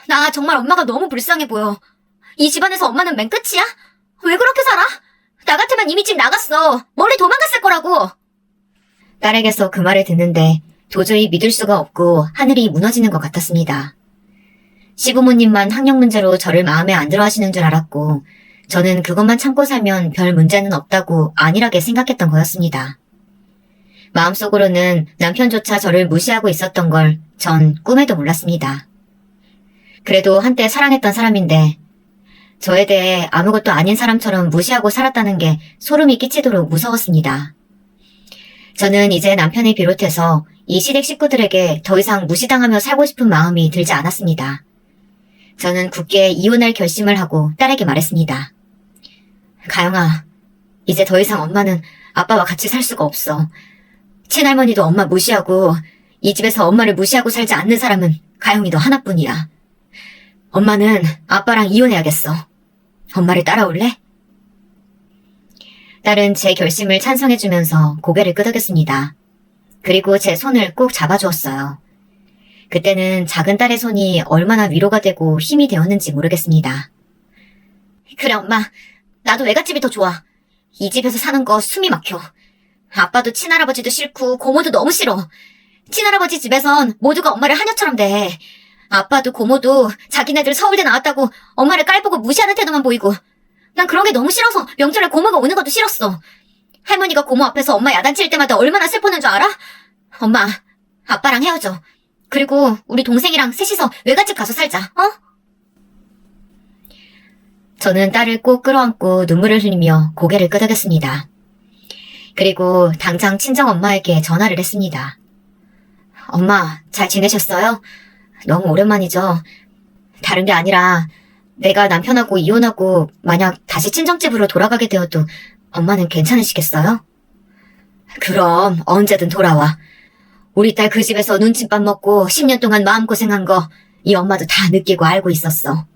나 정말 엄마가 너무 불쌍해 보여. 이 집안에서 엄마는 맨 끝이야? 왜 그렇게 살아? 나 같으면 이미 집 나갔어. 멀리 도망갔을 거라고. 딸에게서 그 말을 듣는데 도저히 믿을 수가 없고 하늘이 무너지는 것 같았습니다. 시부모님만 학력 문제로 저를 마음에 안 들어 하시는 줄 알았고, 저는 그것만 참고 살면 별 문제는 없다고 안일하게 생각했던 거였습니다. 마음속으로는 남편조차 저를 무시하고 있었던 걸 전 꿈에도 몰랐습니다. 그래도 한때 사랑했던 사람인데 저에 대해 아무것도 아닌 사람처럼 무시하고 살았다는 게 소름이 끼치도록 무서웠습니다. 저는 이제 남편을 비롯해서 이 시댁 식구들에게 더 이상 무시당하며 살고 싶은 마음이 들지 않았습니다. 저는 굳게 이혼할 결심을 하고 딸에게 말했습니다. 가영아, 이제 더 이상 엄마는 아빠와 같이 살 수가 없어. 친할머니도 엄마 무시하고 이 집에서 엄마를 무시하고 살지 않는 사람은 가영이 너 하나뿐이야. 엄마는 아빠랑 이혼해야겠어. 엄마를 따라올래? 딸은 제 결심을 찬성해주면서 고개를 끄덕였습니다. 그리고 제 손을 꼭 잡아주었어요. 그때는 작은 딸의 손이 얼마나 위로가 되고 힘이 되었는지 모르겠습니다. 그래 엄마, 나도 외갓집이 더 좋아. 이 집에서 사는 거 숨이 막혀. 아빠도 친할아버지도 싫고 고모도 너무 싫어. 친할아버지 집에선 모두가 엄마를 하녀처럼 대해. 아빠도 고모도 자기네들 서울대 나왔다고 엄마를 깔보고 무시하는 태도만 보이고. 난 그런 게 너무 싫어서 명절에 고모가 오는 것도 싫었어. 할머니가 고모 앞에서 엄마 야단칠 때마다 얼마나 슬펐는 줄 알아? 엄마, 아빠랑 헤어져. 그리고 우리 동생이랑 셋이서 외갓집 가서 살자, 어? 저는 딸을 꼭 끌어안고 눈물을 흘리며 고개를 끄덕였습니다. 그리고 당장 친정엄마에게 전화를 했습니다. 엄마, 잘 지내셨어요? 너무 오랜만이죠? 다른 게 아니라 내가 남편하고 이혼하고 만약 다시 친정집으로 돌아가게 되어도 엄마는 괜찮으시겠어요? 그럼 언제든 돌아와. 우리 딸 그 집에서 눈칫밥 먹고 10년 동안 마음고생한 거 이 엄마도 다 느끼고 알고 있었어.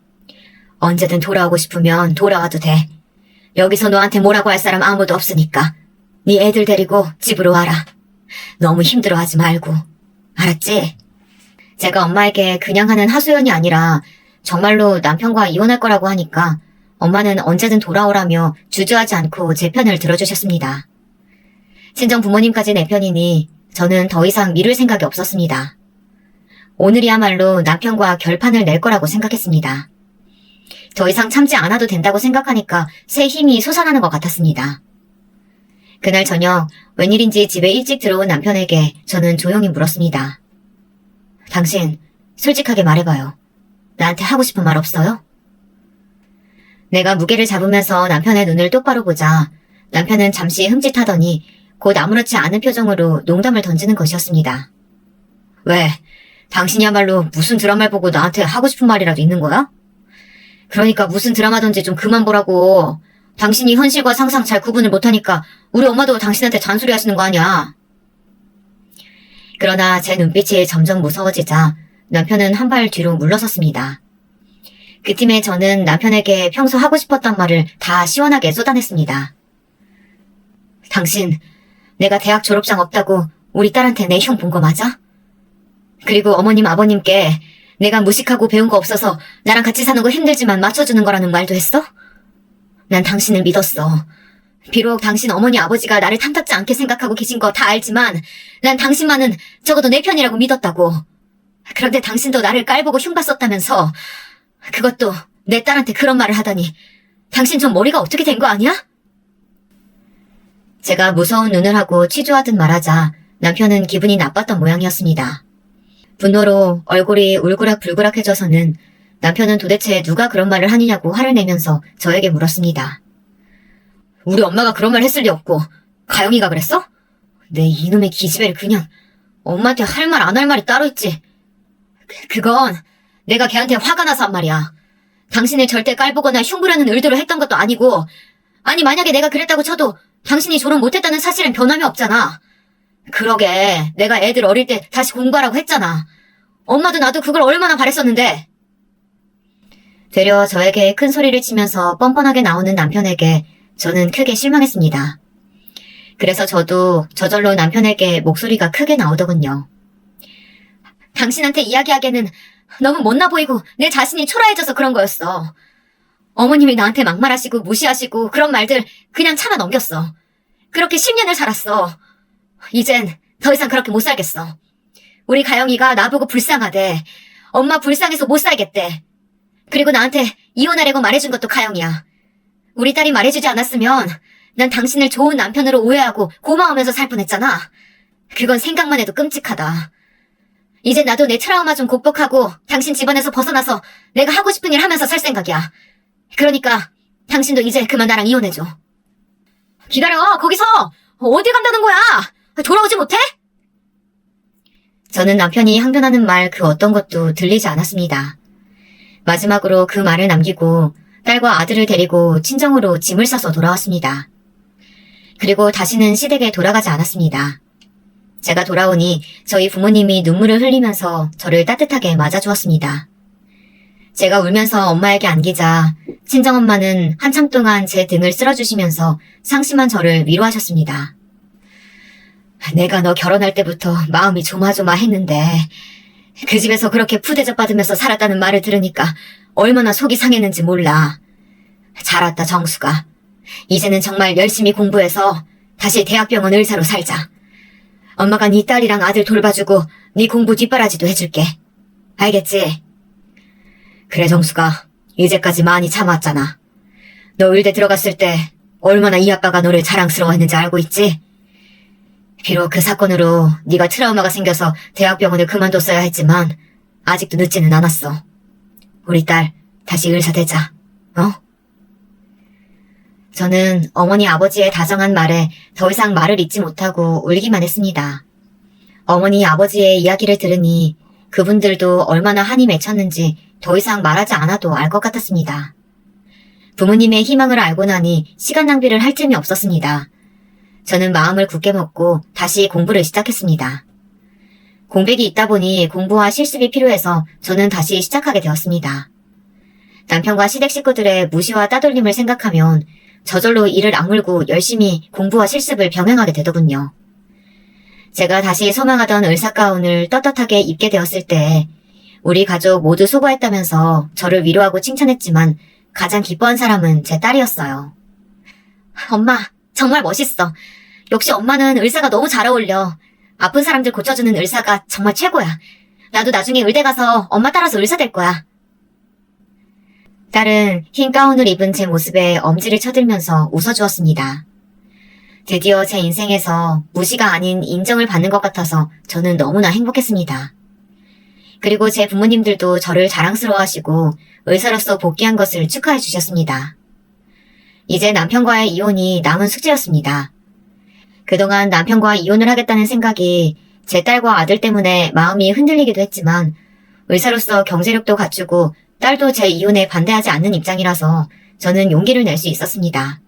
언제든 돌아오고 싶으면 돌아와도 돼. 여기서 너한테 뭐라고 할 사람 아무도 없으니까 네 애들 데리고 집으로 와라. 너무 힘들어하지 말고. 알았지? 제가 엄마에게 그냥 하는 하소연이 아니라 정말로 남편과 이혼할 거라고 하니까 엄마는 언제든 돌아오라며 주저하지 않고 제 편을 들어주셨습니다. 친정 부모님까지 내 편이니 저는 더 이상 미룰 생각이 없었습니다. 오늘이야말로 남편과 결판을 낼 거라고 생각했습니다. 더 이상 참지 않아도 된다고 생각하니까 새 힘이 솟아나는 것 같았습니다. 그날 저녁 웬일인지 집에 일찍 들어온 남편에게 저는 조용히 물었습니다. 당신 솔직하게 말해봐요. 나한테 하고 싶은 말 없어요? 내가 무게를 잡으면서 남편의 눈을 똑바로 보자 남편은 잠시 흠칫하더니 곧 아무렇지 않은 표정으로 농담을 던지는 것이었습니다. 왜? 당신이야말로 무슨 드라마를 보고 나한테 하고 싶은 말이라도 있는 거야? 그러니까 무슨 드라마든지 좀 그만 보라고. 당신이 현실과 상상 잘 구분을 못하니까 우리 엄마도 당신한테 잔소리 하시는 거 아니야. 그러나 제 눈빛이 점점 무서워지자 남편은 한 발 뒤로 물러섰습니다. 그 틈에 저는 남편에게 평소 하고 싶었던 말을 다 시원하게 쏟아냈습니다. 당신, 내가 대학 졸업장 없다고 우리 딸한테 내 형 본 거 맞아? 그리고 어머님 아버님께 내가 무식하고 배운 거 없어서 나랑 같이 사는 거 힘들지만 맞춰주는 거라는 말도 했어? 난 당신을 믿었어. 비록 당신 어머니 아버지가 나를 탐탁지 않게 생각하고 계신 거 다 알지만 난 당신만은 적어도 내 편이라고 믿었다고. 그런데 당신도 나를 깔보고 흉봤었다면서 그것도 내 딸한테 그런 말을 하다니 당신 좀 머리가 어떻게 된 거 아니야? 제가 무서운 눈을 하고 취조하듯 말하자 남편은 기분이 나빴던 모양이었습니다. 분노로 얼굴이 울그락불그락해져서는 남편은 도대체 누가 그런 말을 하느냐고 화를 내면서 저에게 물었습니다. 우리 엄마가 그런 말 했을 리 없고 가영이가 그랬어? 내 이놈의 기집애를 그냥 엄마한테 할 말 안 할 말이 따로 있지. 그건 내가 걔한테 화가 나서 한 말이야. 당신을 절대 깔보거나 흉보려는 의도로 했던 것도 아니고 아니 만약에 내가 그랬다고 쳐도 당신이 졸업 못했다는 사실은 변함이 없잖아. 그러게 내가 애들 어릴 때 다시 공부하라고 했잖아. 엄마도 나도 그걸 얼마나 바랬었는데. 되려 저에게 큰 소리를 치면서 뻔뻔하게 나오는 남편에게 저는 크게 실망했습니다. 그래서 저도 저절로 남편에게 목소리가 크게 나오더군요. 당신한테 이야기하기에는 너무 못나 보이고 내 자신이 초라해져서 그런 거였어. 어머님이 나한테 막말하시고 무시하시고 그런 말들 그냥 참아 넘겼어. 그렇게 10년을 살았어. 이젠 더 이상 그렇게 못 살겠어. 우리 가영이가 나보고 불쌍하대. 엄마 불쌍해서 못 살겠대. 그리고 나한테 이혼하려고 말해준 것도 가영이야. 우리 딸이 말해주지 않았으면 난 당신을 좋은 남편으로 오해하고 고마우면서 살 뻔했잖아. 그건 생각만 해도 끔찍하다. 이제 나도 내 트라우마 좀 극복하고 당신 집안에서 벗어나서 내가 하고 싶은 일 하면서 살 생각이야. 그러니까 당신도 이제 그만 나랑 이혼해줘. 기다려, 거기서! 어디 간다는 거야? 돌아오지 못해? 저는 남편이 항변하는 말 그 어떤 것도 들리지 않았습니다. 마지막으로 그 말을 남기고 딸과 아들을 데리고 친정으로 짐을 싸서 돌아왔습니다. 그리고 다시는 시댁에 돌아가지 않았습니다. 제가 돌아오니 저희 부모님이 눈물을 흘리면서 저를 따뜻하게 맞아주었습니다. 제가 울면서 엄마에게 안기자 친정엄마는 한참 동안 제 등을 쓸어주시면서 상심한 저를 위로하셨습니다. 내가 너 결혼할 때부터 마음이 조마조마했는데 그 집에서 그렇게 푸대접 받으면서 살았다는 말을 들으니까 얼마나 속이 상했는지 몰라. 잘 왔다 정수가. 이제는 정말 열심히 공부해서 다시 대학병원 의사로 살자. 엄마가 네 딸이랑 아들 돌봐주고 네 공부 뒷바라지도 해줄게. 알겠지? 그래 정수가 이제까지 많이 참았잖아. 너 의대 들어갔을 때 얼마나 이 아빠가 너를 자랑스러워했는지 알고 있지? 비록 그 사건으로 네가 트라우마가 생겨서 대학병원을 그만뒀어야 했지만 아직도 늦지는 않았어. 우리 딸 다시 의사 되자. 어? 저는 어머니 아버지의 다정한 말에 더 이상 말을 잇지 못하고 울기만 했습니다. 어머니 아버지의 이야기를 들으니 그분들도 얼마나 한이 맺혔는지 더 이상 말하지 않아도 알 것 같았습니다. 부모님의 희망을 알고 나니 시간 낭비를 할 틈이 없었습니다. 저는 마음을 굳게 먹고 다시 공부를 시작했습니다. 공백이 있다 보니 공부와 실습이 필요해서 저는 다시 시작하게 되었습니다. 남편과 시댁 식구들의 무시와 따돌림을 생각하면 저절로 이를 악물고 열심히 공부와 실습을 병행하게 되더군요. 제가 다시 소망하던 의사 가운을 떳떳하게 입게 되었을 때 우리 가족 모두 수고했다면서 저를 위로하고 칭찬했지만 가장 기뻐한 사람은 제 딸이었어요. 엄마, 정말 멋있어. 역시 엄마는 의사가 너무 잘 어울려. 아픈 사람들 고쳐주는 의사가 정말 최고야. 나도 나중에 의대 가서 엄마 따라서 의사 될 거야. 딸은 흰 가운을 입은 제 모습에 엄지를 쳐들면서 웃어주었습니다. 드디어 제 인생에서 무시가 아닌 인정을 받는 것 같아서 저는 너무나 행복했습니다. 그리고 제 부모님들도 저를 자랑스러워하시고 의사로서 복귀한 것을 축하해 주셨습니다. 이제 남편과의 이혼이 남은 숙제였습니다. 그동안 남편과 이혼을 하겠다는 생각이 제 딸과 아들 때문에 마음이 흔들리기도 했지만 의사로서 경제력도 갖추고 딸도 제 이혼에 반대하지 않는 입장이라서 저는 용기를 낼 수 있었습니다.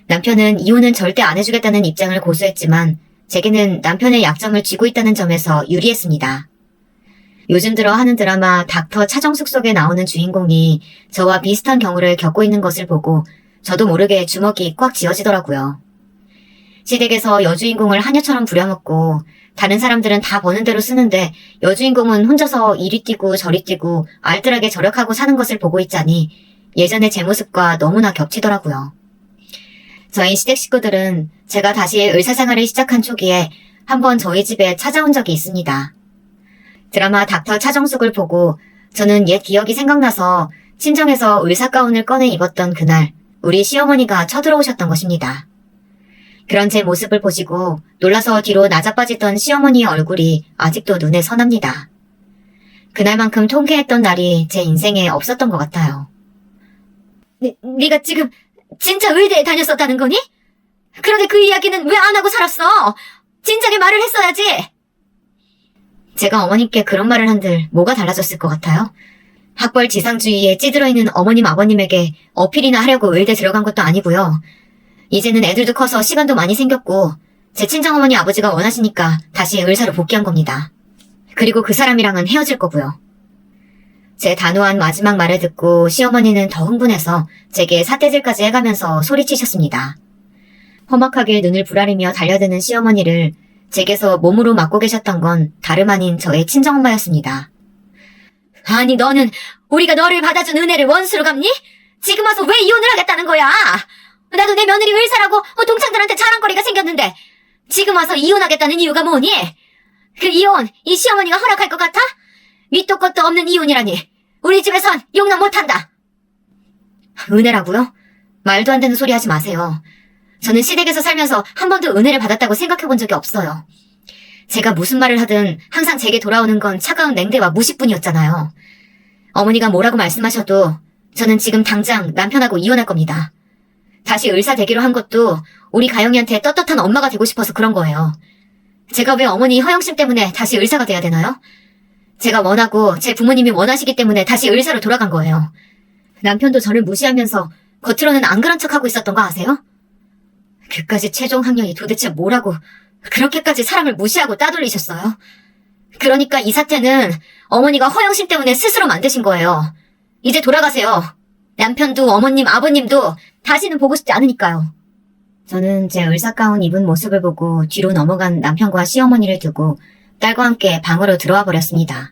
남편은 이혼은 절대 안 해주겠다는 입장을 고수했지만 제게는 남편의 약점을 쥐고 있다는 점에서 유리했습니다. 요즘 들어 하는 드라마 닥터 차정숙 속에 나오는 주인공이 저와 비슷한 경우를 겪고 있는 것을 보고 저도 모르게 주먹이 꽉 쥐어지더라고요. 시댁에서 여주인공을 하녀처럼 부려먹고 다른 사람들은 다 버는 대로 쓰는데 여주인공은 혼자서 이리 뛰고 저리 뛰고 알뜰하게 절약하고 사는 것을 보고 있자니 예전의 제 모습과 너무나 겹치더라고요. 저희 시댁 식구들은 제가 다시 의사생활을 시작한 초기에 한번 저희 집에 찾아온 적이 있습니다. 드라마 닥터 차정숙을 보고 저는 옛 기억이 생각나서 친정에서 의사 가운을 꺼내 입었던 그날 우리 시어머니가 쳐들어오셨던 것입니다. 그런 제 모습을 보시고 놀라서 뒤로 나자빠지던 시어머니의 얼굴이 아직도 눈에 선합니다. 그날만큼 통쾌했던 날이 제 인생에 없었던 것 같아요. 네가 지금 진짜 의대에 다녔었다는 거니? 그런데 그 이야기는 왜 안 하고 살았어? 진작에 말을 했어야지. 제가 어머님께 그런 말을 한들 뭐가 달라졌을 것 같아요? 학벌 지상주의에 찌들어 있는 어머님 아버님에게 어필이나 하려고 의대 들어간 것도 아니고요. 이제는 애들도 커서 시간도 많이 생겼고 제 친정어머니 아버지가 원하시니까 다시 의사로 복귀한 겁니다. 그리고 그 사람이랑은 헤어질 거고요. 제 단호한 마지막 말을 듣고 시어머니는 더 흥분해서 제게 삿대질까지 해가면서 소리치셨습니다. 험악하게 눈을 부라리며 달려드는 시어머니를 제게서 몸으로 맞고 계셨던 건 다름 아닌 저의 친정엄마였습니다. 아니 너는 우리가 너를 받아준 은혜를 원수로 갚니? 지금 와서 왜 이혼을 하겠다는 거야? 나도 내 며느리 의사라고 동창들한테 자랑거리가 생겼는데 지금 와서 이혼하겠다는 이유가 뭐니? 그 이혼 이 시어머니가 허락할 것 같아? 밑도 끝도 없는 이혼이라니 우리 집에선 용납 못한다. 은혜라고요? 말도 안 되는 소리 하지 마세요. 저는 시댁에서 살면서 한 번도 은혜를 받았다고 생각해 본 적이 없어요. 제가 무슨 말을 하든 항상 제게 돌아오는 건 차가운 냉대와 무식뿐이었잖아요. 어머니가 뭐라고 말씀하셔도 저는 지금 당장 남편하고 이혼할 겁니다. 다시 의사 되기로 한 것도 우리 가영이한테 떳떳한 엄마가 되고 싶어서 그런 거예요. 제가 왜 어머니 허영심 때문에 다시 의사가 돼야 되나요? 제가 원하고 제 부모님이 원하시기 때문에 다시 의사로 돌아간 거예요. 남편도 저를 무시하면서 겉으로는 안 그런 척하고 있었던 거 아세요? 그까지 최종 학년이 도대체 뭐라고 그렇게까지 사람을 무시하고 따돌리셨어요? 그러니까 이 사태는 어머니가 허영심 때문에 스스로 만드신 거예요. 이제 돌아가세요. 남편도 어머님, 아버님도 다시는 보고 싶지 않으니까요. 저는 제 의사가운 입은 모습을 보고 뒤로 넘어간 남편과 시어머니를 두고 딸과 함께 방으로 들어와 버렸습니다.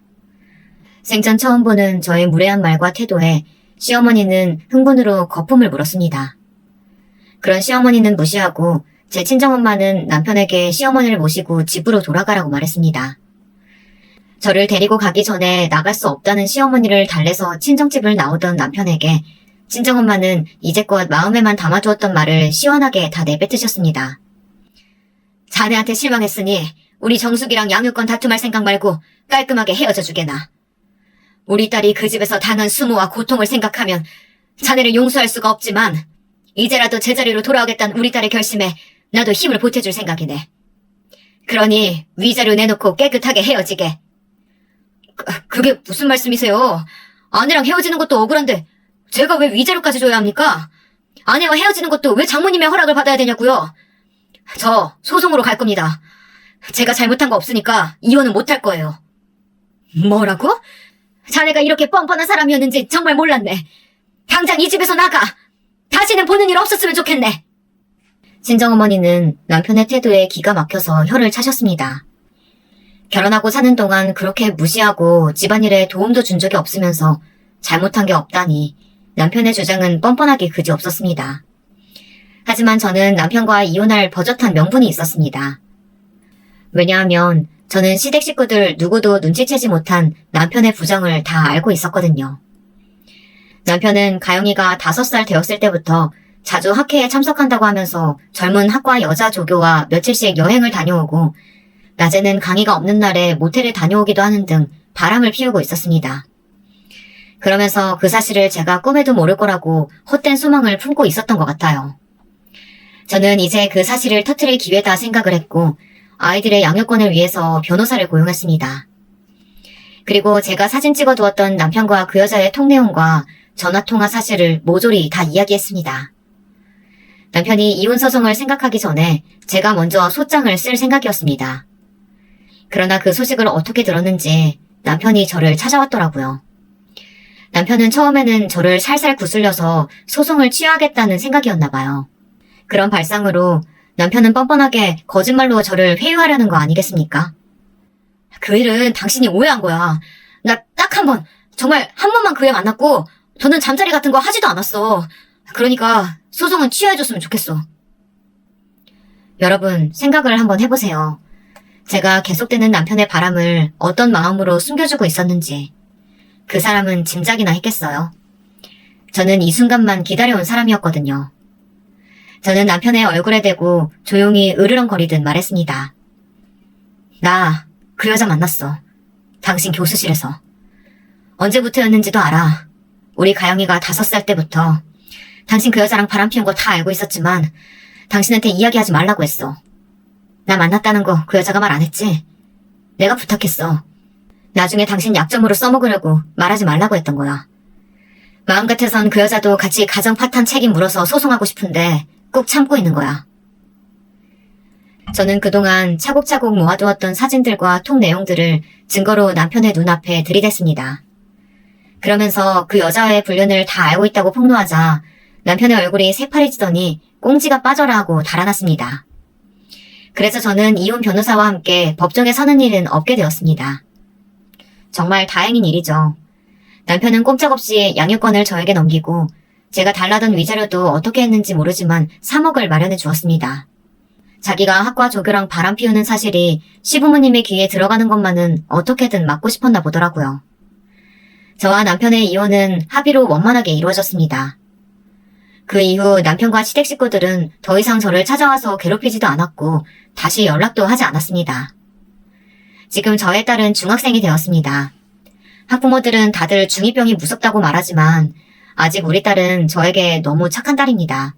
생전 처음 보는 저의 무례한 말과 태도에 시어머니는 흥분으로 거품을 물었습니다. 그런 시어머니는 무시하고 제 친정엄마는 남편에게 시어머니를 모시고 집으로 돌아가라고 말했습니다. 저를 데리고 가기 전에 나갈 수 없다는 시어머니를 달래서 친정집을 나오던 남편에게 친정엄마는 이제껏 마음에만 담아두었던 말을 시원하게 다 내뱉으셨습니다. 자네한테 실망했으니 우리 정숙이랑 양육권 다툼할 생각 말고 깔끔하게 헤어져 주게나. 우리 딸이 그 집에서 당한 수모와 고통을 생각하면 자네를 용서할 수가 없지만 이제라도 제자리로 돌아오겠다는 우리 딸의 결심에 나도 힘을 보태줄 생각이네. 그러니 위자료 내놓고 깨끗하게 헤어지게. 그게 무슨 말씀이세요? 아내랑 헤어지는 것도 억울한데 제가 왜 위자료까지 줘야 합니까? 아내와 헤어지는 것도 왜 장모님의 허락을 받아야 되냐고요? 저 소송으로 갈 겁니다. 제가 잘못한 거 없으니까 이혼은 못할 거예요. 뭐라고? 자네가 이렇게 뻔뻔한 사람이었는지 정말 몰랐네. 당장 이 집에서 나가. 다시는 보는 일 없었으면 좋겠네. 친정어머니는 남편의 태도에 기가 막혀서 혀를 차셨습니다. 결혼하고 사는 동안 그렇게 무시하고 집안일에 도움도 준 적이 없으면서 잘못한 게 없다니 남편의 주장은 뻔뻔하기 그지없었습니다. 하지만 저는 남편과 이혼할 버젓한 명분이 있었습니다. 왜냐하면 저는 시댁 식구들 누구도 눈치채지 못한 남편의 부정을 다 알고 있었거든요. 남편은 가영이가 5살 되었을 때부터 자주 학회에 참석한다고 하면서 젊은 학과 여자 조교와 며칠씩 여행을 다녀오고 낮에는 강의가 없는 날에 모텔을 다녀오기도 하는 등 바람을 피우고 있었습니다. 그러면서 그 사실을 제가 꿈에도 모를 거라고 헛된 소망을 품고 있었던 것 같아요. 저는 이제 그 사실을 터뜨릴 기회다 생각을 했고 아이들의 양육권을 위해서 변호사를 고용했습니다. 그리고 제가 사진 찍어두었던 남편과 그 여자의 통 내용과 전화통화 사실을 모조리 다 이야기했습니다. 남편이 이혼 소송을 생각하기 전에 제가 먼저 소장을 쓸 생각이었습니다. 그러나 그 소식을 어떻게 들었는지 남편이 저를 찾아왔더라고요. 남편은 처음에는 저를 살살 구슬려서 소송을 취하겠다는 생각이었나 봐요. 그런 발상으로 남편은 뻔뻔하게 거짓말로 저를 회유하려는 거 아니겠습니까? 그 일은 당신이 오해한 거야. 나 딱 한 번, 정말 한 번만 그 애 만났고 더는 잠자리 같은 거 하지도 않았어. 그러니까 소송은 취하해줬으면 좋겠어. 여러분, 생각을 한번 해보세요. 제가 계속되는 남편의 바람을 어떤 마음으로 숨겨주고 있었는지 그 사람은 짐작이나 했겠어요. 저는 이 순간만 기다려온 사람이었거든요. 저는 남편의 얼굴에 대고 조용히 으르렁거리듯 말했습니다. 나 그 여자 만났어. 당신 교수실에서. 언제부터였는지도 알아. 우리 가영이가 5살 때부터. 당신 그 여자랑 바람 피운 거 다 알고 있었지만 당신한테 이야기하지 말라고 했어. 나 만났다는 거 그 여자가 말 안 했지? 내가 부탁했어. 나중에 당신 약점으로 써먹으려고 말하지 말라고 했던 거야. 마음 같아선 그 여자도 같이 가정 파탄 책임 물어서 소송하고 싶은데 꾹 참고 있는 거야. 저는 그동안 차곡차곡 모아두었던 사진들과 톡 내용들을 증거로 남편의 눈앞에 들이댔습니다. 그러면서 그 여자와의 불륜을 다 알고 있다고 폭로하자 남편의 얼굴이 새파래지더니 꽁지가 빠져라 하고 달아났습니다. 그래서 저는 이혼 변호사와 함께 법정에 서는 일은 없게 되었습니다. 정말 다행인 일이죠. 남편은 꼼짝없이 양육권을 저에게 넘기고 제가 달라던 위자료도 어떻게 했는지 모르지만 3억을 마련해 주었습니다. 자기가 학과 조교랑 바람 피우는 사실이 시부모님의 귀에 들어가는 것만은 어떻게든 막고 싶었나 보더라고요. 저와 남편의 이혼은 합의로 원만하게 이루어졌습니다. 그 이후 남편과 시댁 식구들은 더 이상 저를 찾아와서 괴롭히지도 않았고 다시 연락도 하지 않았습니다. 지금 저의 딸은 중학생이 되었습니다. 학부모들은 다들 중2병이 무섭다고 말하지만 아직 우리 딸은 저에게 너무 착한 딸입니다.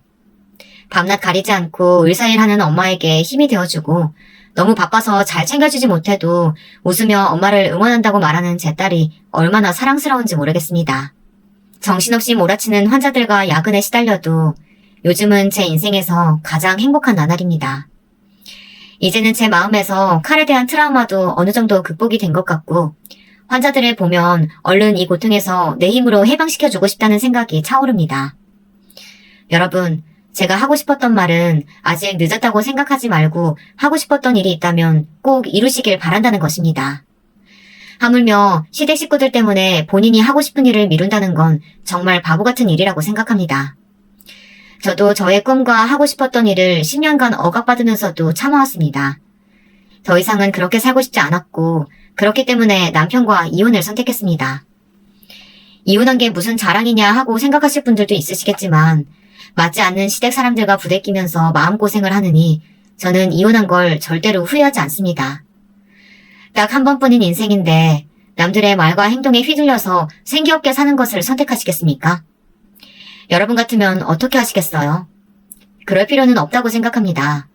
밤낮 가리지 않고 의사일하는 엄마에게 힘이 되어주고 너무 바빠서 잘 챙겨주지 못해도 웃으며 엄마를 응원한다고 말하는 제 딸이 얼마나 사랑스러운지 모르겠습니다. 정신없이 몰아치는 환자들과 야근에 시달려도 요즘은 제 인생에서 가장 행복한 나날입니다. 이제는 제 마음에서 칼에 대한 트라우마도 어느 정도 극복이 된 것 같고 환자들을 보면 얼른 이 고통에서 내 힘으로 해방시켜주고 싶다는 생각이 차오릅니다. 여러분, 제가 하고 싶었던 말은 아직 늦었다고 생각하지 말고 하고 싶었던 일이 있다면 꼭 이루시길 바란다는 것입니다. 하물며 시댁 식구들 때문에 본인이 하고 싶은 일을 미룬다는 건 정말 바보 같은 일이라고 생각합니다. 저도 저의 꿈과 하고 싶었던 일을 10년간 억압받으면서도 참아왔습니다. 더 이상은 그렇게 살고 싶지 않았고 그렇기 때문에 남편과 이혼을 선택했습니다. 이혼한 게 무슨 자랑이냐 하고 생각하실 분들도 있으시겠지만 맞지 않는 시댁 사람들과 부대끼면서 마음고생을 하느니 저는 이혼한 걸 절대로 후회하지 않습니다. 딱 한 번뿐인 인생인데 남들의 말과 행동에 휘둘려서 생기없게 사는 것을 선택하시겠습니까? 여러분 같으면 어떻게 하시겠어요? 그럴 필요는 없다고 생각합니다.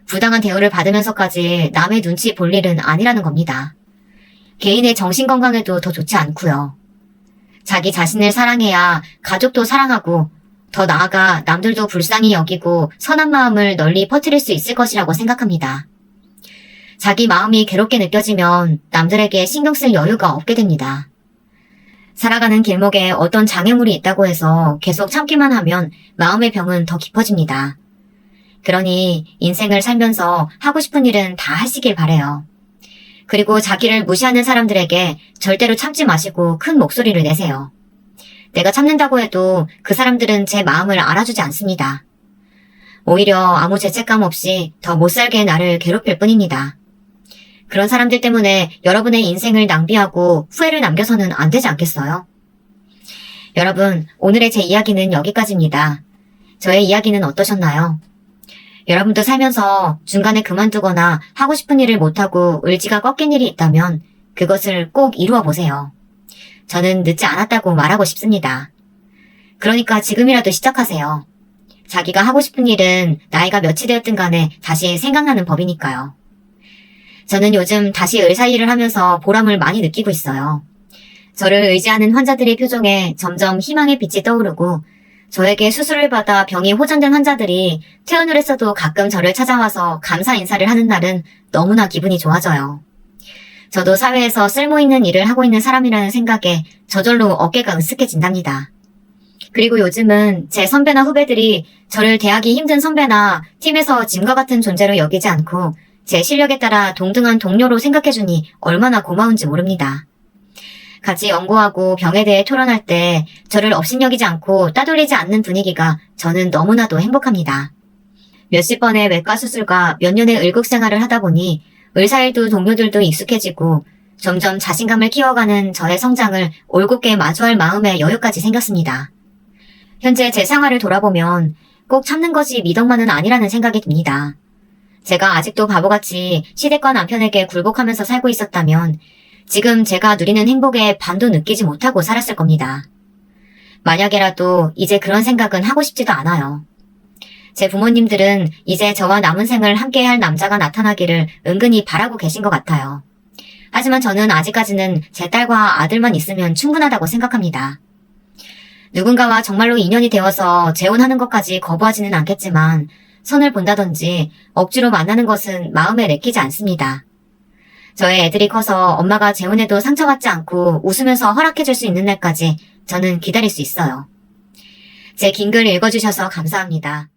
부당한 대우를 받으면서까지 남의 눈치 볼 일은 아니라는 겁니다. 개인의 정신건강에도 더 좋지 않고요. 자기 자신을 사랑해야 가족도 사랑하고 더 나아가 남들도 불쌍히 여기고 선한 마음을 널리 퍼뜨릴 수 있을 것이라고 생각합니다. 자기 마음이 괴롭게 느껴지면 남들에게 신경 쓸 여유가 없게 됩니다. 살아가는 길목에 어떤 장애물이 있다고 해서 계속 참기만 하면 마음의 병은 더 깊어집니다. 그러니 인생을 살면서 하고 싶은 일은 다 하시길 바래요. 그리고 자기를 무시하는 사람들에게 절대로 참지 마시고 큰 목소리를 내세요. 내가 참는다고 해도 그 사람들은 제 마음을 알아주지 않습니다. 오히려 아무 죄책감 없이 더 못살게 나를 괴롭힐 뿐입니다. 그런 사람들 때문에 여러분의 인생을 낭비하고 후회를 남겨서는 안 되지 않겠어요? 여러분, 오늘의 제 이야기는 여기까지입니다. 저의 이야기는 어떠셨나요? 여러분도 살면서 중간에 그만두거나 하고 싶은 일을 못하고 의지가 꺾인 일이 있다면 그것을 꼭 이루어 보세요. 저는 늦지 않았다고 말하고 싶습니다. 그러니까 지금이라도 시작하세요. 자기가 하고 싶은 일은 나이가 몇이 되었든 간에 다시 생각나는 법이니까요. 저는 요즘 다시 의사 일을 하면서 보람을 많이 느끼고 있어요. 저를 의지하는 환자들의 표정에 점점 희망의 빛이 떠오르고 저에게 수술을 받아 병이 호전된 환자들이 퇴원을 했어도 가끔 저를 찾아와서 감사 인사를 하는 날은 너무나 기분이 좋아져요. 저도 사회에서 쓸모있는 일을 하고 있는 사람이라는 생각에 저절로 어깨가 으쓱해진답니다. 그리고 요즘은 제 선배나 후배들이 저를 대하기 힘든 선배나 팀에서 짐과 같은 존재로 여기지 않고 제 실력에 따라 동등한 동료로 생각해주니 얼마나 고마운지 모릅니다. 같이 연구하고 병에 대해 토론할 때 저를 업신여기지 않고 따돌리지 않는 분위기가 저는 너무나도 행복합니다. 몇십 번의 외과 수술과 몇 년의 의국 생활을 하다 보니 의사일도 동료들도 익숙해지고 점점 자신감을 키워가는 저의 성장을 올곧게 마주할 마음의 여유까지 생겼습니다. 현재 제 생활을 돌아보면 꼭 참는 것이 미덕만은 아니라는 생각이 듭니다. 제가 아직도 바보같이 시댁과 남편에게 굴복하면서 살고 있었다면 지금 제가 누리는 행복에 반도 느끼지 못하고 살았을 겁니다. 만약에라도 이제 그런 생각은 하고 싶지도 않아요. 제 부모님들은 이제 저와 남은 생을 함께할 남자가 나타나기를 은근히 바라고 계신 것 같아요. 하지만 저는 아직까지는 제 딸과 아들만 있으면 충분하다고 생각합니다. 누군가와 정말로 인연이 되어서 재혼하는 것까지 거부하지는 않겠지만 선을 본다든지 억지로 만나는 것은 마음에 내키지 않습니다. 저의 애들이 커서 엄마가 재혼해도 상처받지 않고 웃으면서 허락해줄 수 있는 날까지 저는 기다릴 수 있어요. 제 긴 글 읽어주셔서 감사합니다.